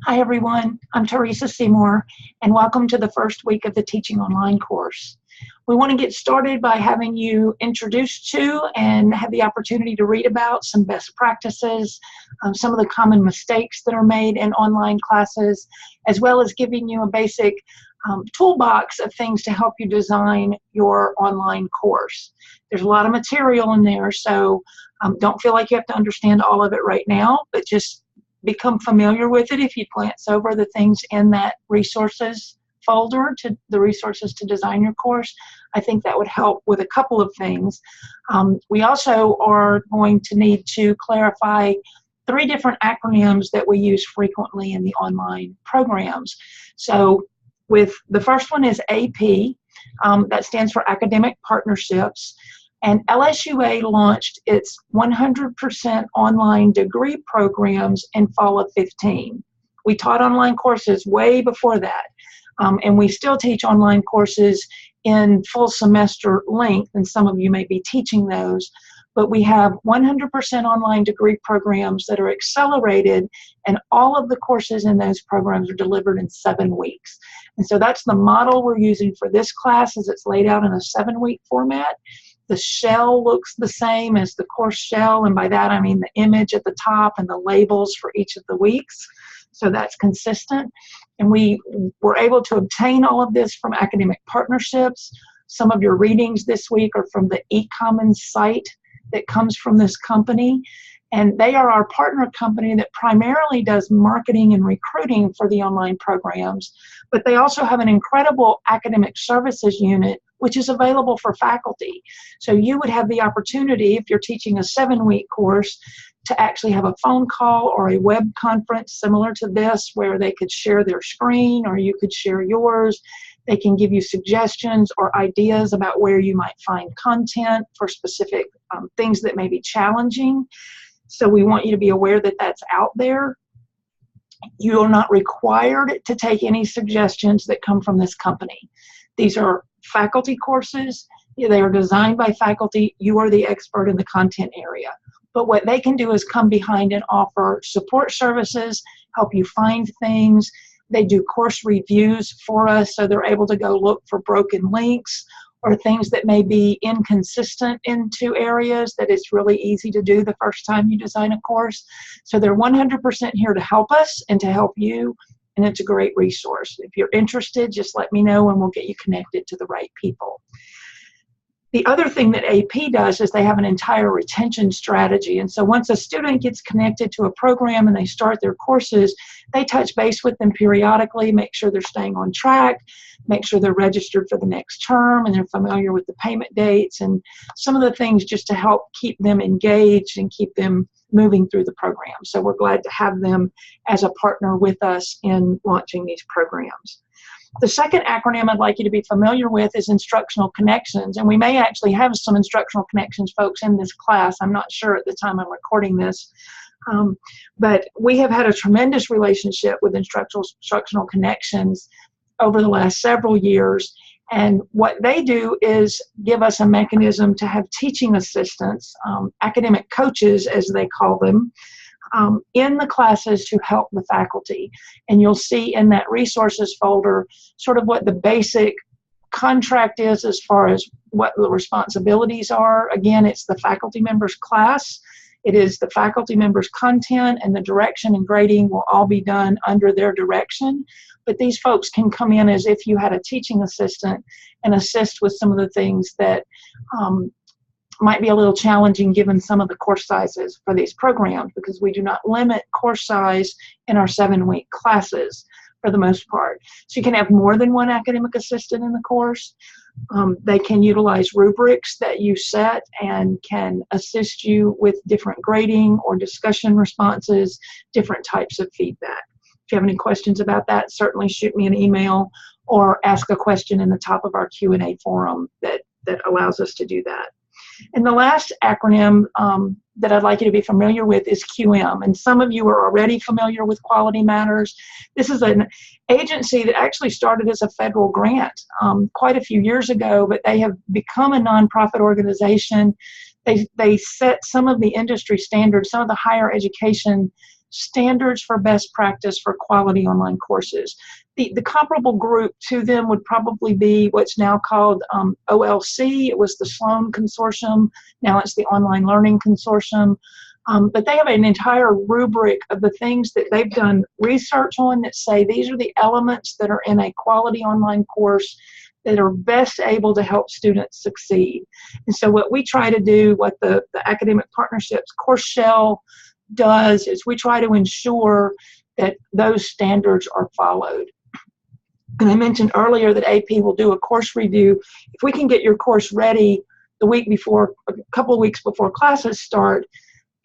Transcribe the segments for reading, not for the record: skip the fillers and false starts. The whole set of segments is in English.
Hi everyone, I'm Teresa Seymour and welcome to the first week of the Teaching Online course. We want to get started by having you introduced to and have the opportunity to read about some best practices, some of the common mistakes that are made in online classes, as well as giving you a basic toolbox of things to help you design your online course. There's a lot of material in there, so don't feel like you have to understand all of it right now, but just become familiar with it if you glance over the things in that resources folder, to the resources to design your course. I think that would help with a couple of things. We also are going to need to clarify 3 different acronyms that we use frequently in the online programs. So with the first one is AP, that stands for Academic Partnerships. And LSUA launched its 100% online degree programs in fall of 15. We taught online courses way before that, and we still teach online courses in full semester length, and some of you may be teaching those, but we have 100% online degree programs that are accelerated, and all of the courses in those programs are delivered in 7 weeks. And so that's the model we're using for this class, as it's laid out in a 7-week format. The shell looks the same as the course shell, and by that I mean the image at the top and the labels for each of the weeks. So that's consistent. And we were able to obtain all of this from Academic Partnerships. Some of your readings this week are from the eCommons site that comes from this company. And they are our partner company that primarily does marketing and recruiting for the online programs, but they also have an incredible academic services unit which is available for faculty. So you would have the opportunity, if you're teaching a 7-week course, to actually have a phone call or a web conference similar to this where they could share their screen or you could share yours. They can give you suggestions or ideas about where you might find content for specific things that may be challenging. So we want you to be aware that that's out there. You are not required to take any suggestions that come from this company. These are faculty courses. They are designed by faculty. You are the expert in the content area. But what they can do is come behind and offer support services, help you find things. They do course reviews for us, so they're able to go look for broken links or things that may be inconsistent in 2 areas that it's really easy to do the first time you design a course. So they're 100% here to help us and to help you, and it's a great resource. If you're interested, just let me know and we'll get you connected to the right people. The other thing that AP does is they have an entire retention strategy. And so once a student gets connected to a program and they start their courses, they touch base with them periodically, make sure they're staying on track, make sure they're registered for the next term and they're familiar with the payment dates and some of the things just to help keep them engaged and keep them moving through the program. So we're glad to have them as a partner with us in launching these programs. The second acronym I'd like you to be familiar with is Instructional Connections, and we may actually have some Instructional Connections folks in this class. I'm not sure at the time I'm recording this, but we have had a tremendous relationship with Instructional Connections over the last several years, and what they do is give us a mechanism to have teaching assistants, academic coaches as they call them, in the classes to help the faculty. And you'll see in that resources folder sort of what the basic contract is as far as what the responsibilities are. Again, it's the faculty members class. It is the faculty members content, and the direction and grading will all be done under their direction. But these folks can come in as if you had a teaching assistant and assist with some of the things that might be a little challenging given some of the course sizes for these programs, because we do not limit course size in our 7-week classes for the most part. So you can have more than 1 academic assistant in the course. They can utilize rubrics that you set and can assist you with different grading or discussion responses, different types of feedback. If you have any questions about that, certainly shoot me an email or ask a question in the top of our Q&A forum that allows us to do that. And the last acronym that I'd like you to be familiar with is QM. And some of you are already familiar with Quality Matters. This is an agency that actually started as a federal grant quite a few years ago, but they have become a nonprofit organization. They set some of the industry standards, some of the higher education standards for best practice for quality online courses. The comparable group to them would probably be what's now called OLC. It was the Sloan Consortium. Now it's the Online Learning Consortium. But they have an entire rubric of the things that they've done research on that say these are the elements that are in a quality online course that are best able to help students succeed. And so what we try to do, what the Academic Partnerships Course Shell does, is we try to ensure that those standards are followed. And I mentioned earlier that AP will do a course review. If we can get your course ready the week before, a couple of weeks before classes start,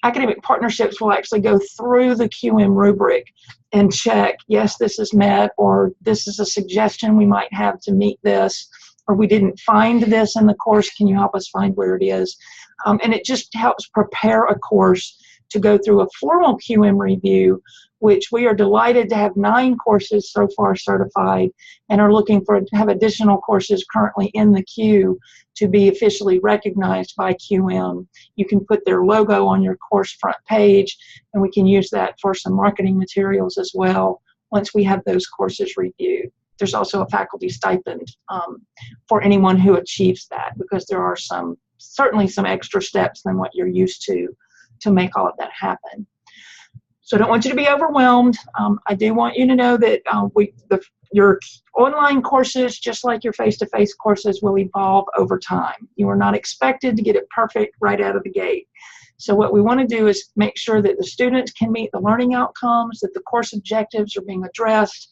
Academic Partnerships will actually go through the QM rubric and check, yes, this is met, or this is a suggestion we might have to meet this, or we didn't find this in the course, can you help us find where it is? And it just helps prepare a course to go through a formal QM review, which we are delighted to have 9 courses so far certified and are looking to have additional courses currently in the queue to be officially recognized by QM. You can put their logo on your course front page, and we can use that for some marketing materials as well once we have those courses reviewed. There's also a faculty stipend for anyone who achieves that, because there are certainly some extra steps than what you're used to make all of that happen. So I don't want you to be overwhelmed. I do want you to know that your online courses, just like your face-to-face courses, will evolve over time. You are not expected to get it perfect right out of the gate. So what we want to do is make sure that the students can meet the learning outcomes, that the course objectives are being addressed,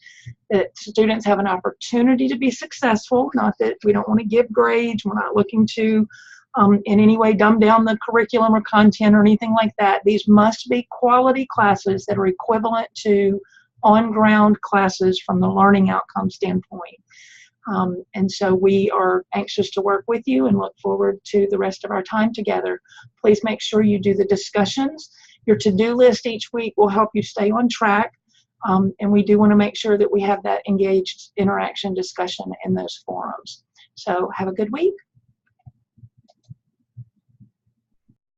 that students have an opportunity to be successful, not that we don't want to give grades. We're not looking to in any way dumb down the curriculum or content or anything like that. These must be quality classes that are equivalent to on-ground classes from the learning outcome standpoint. And so we are anxious to work with you and look forward to the rest of our time together. Please make sure you do the discussions. Your to-do list each week will help you stay on track. And we do want to make sure that we have that engaged interaction discussion in those forums. So have a good week.